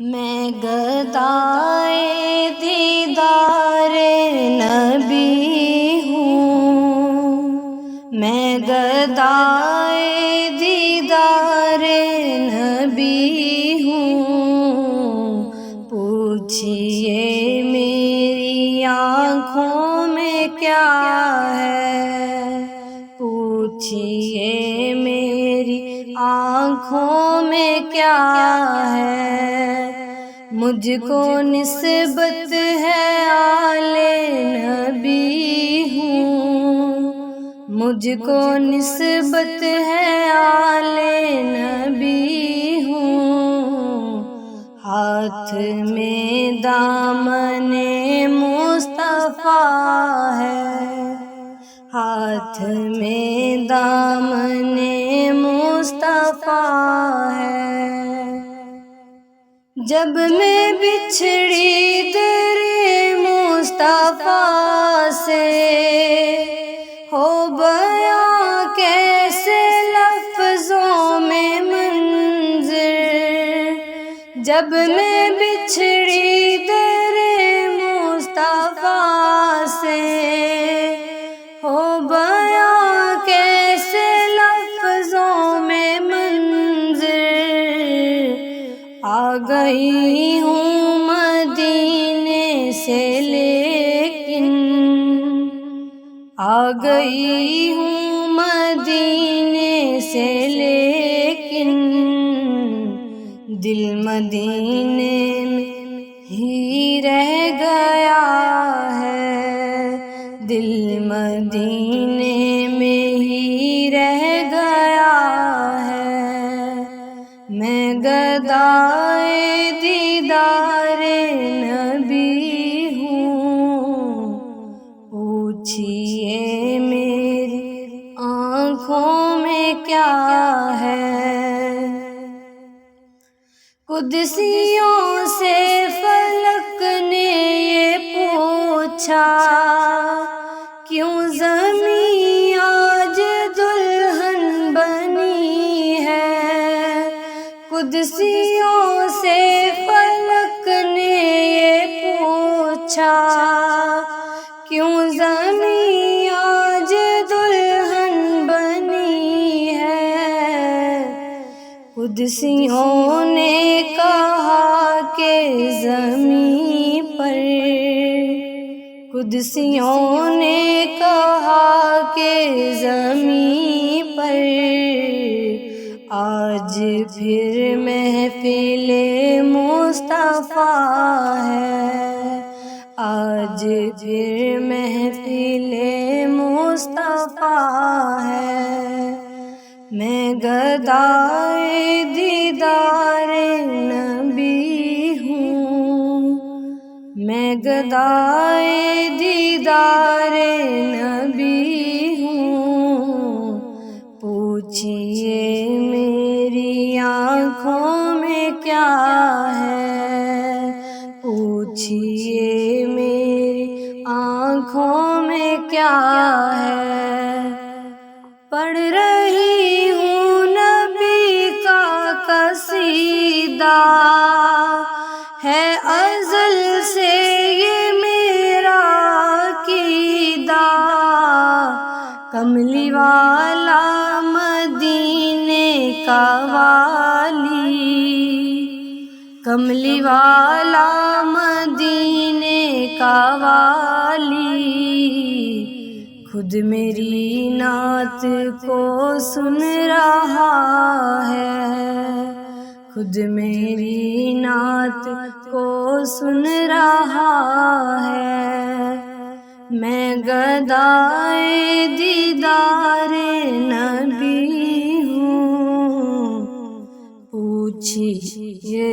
میں گدائے دیدار نبی ہوں، میں گدائے دیدار نبی ہوں، پوچھئے میری آنکھوں میں کیا ہے، پوچھئے میری آنکھوں میں کیا ہے، مجھ کو نسبت ہے آل نبی ہوں، مجھ کو نسبت ہے آل نبی ہوں، ہاتھ میں دامن مصطفیٰ ہے، ہاتھ میں دامن مصطفیٰ ہے، جب میں بچھڑی در مصطفیٰ سے ہو بیاں کیسے لفظوں میں منظر، جب میں بچھڑی در مصطفیٰ سے ہو بیاں کیسے لفظوں میں منظر، آ گئی ہوں مدینے سے لیکن، آ گئی ہوں مدینے سے لیکن، دل مدینے میں ہی رہ گیا ہے، دل مدینے میں ہی رہ گیا ہے، میں گدائے دیدار نبی ہوں، پوچھئے میری آنکھوں میں کیا ہے، قدسیوں سے فلک نے یہ پوچھا، کیوں زمین آج دلہن بنی ہے، قدسیوں سے فلک نے یہ پوچھا، کیوں زمین آج دلہن بنی ہے، قدسیوں نے کہا کہ زمین پر، قدسیوں نے کہا کہ زمین پر آج پھر محفل مصطفیٰ ہے، آج پھر محفل مصطفیٰ ہے، میں گدائے دیدار نبی ہوں، میں گدائے دیدار نبی ہوں، پوچھئے میری آنکھوں میں کیا ہے، پوچھئے میری آنکھوں میں کیا ہے، پڑھ رہی ہوں نبی کا قصیدہ، ہے ازل سے یہ میرا عقیدہ، کملی والا مدینے کا والی، کملی والا مدینے کا والی، خود میری نعت کو سن رہا ہے، خود میری نعت کو سن رہا ہے، میں گدائے دیدار نبی ہوں، پوچھئے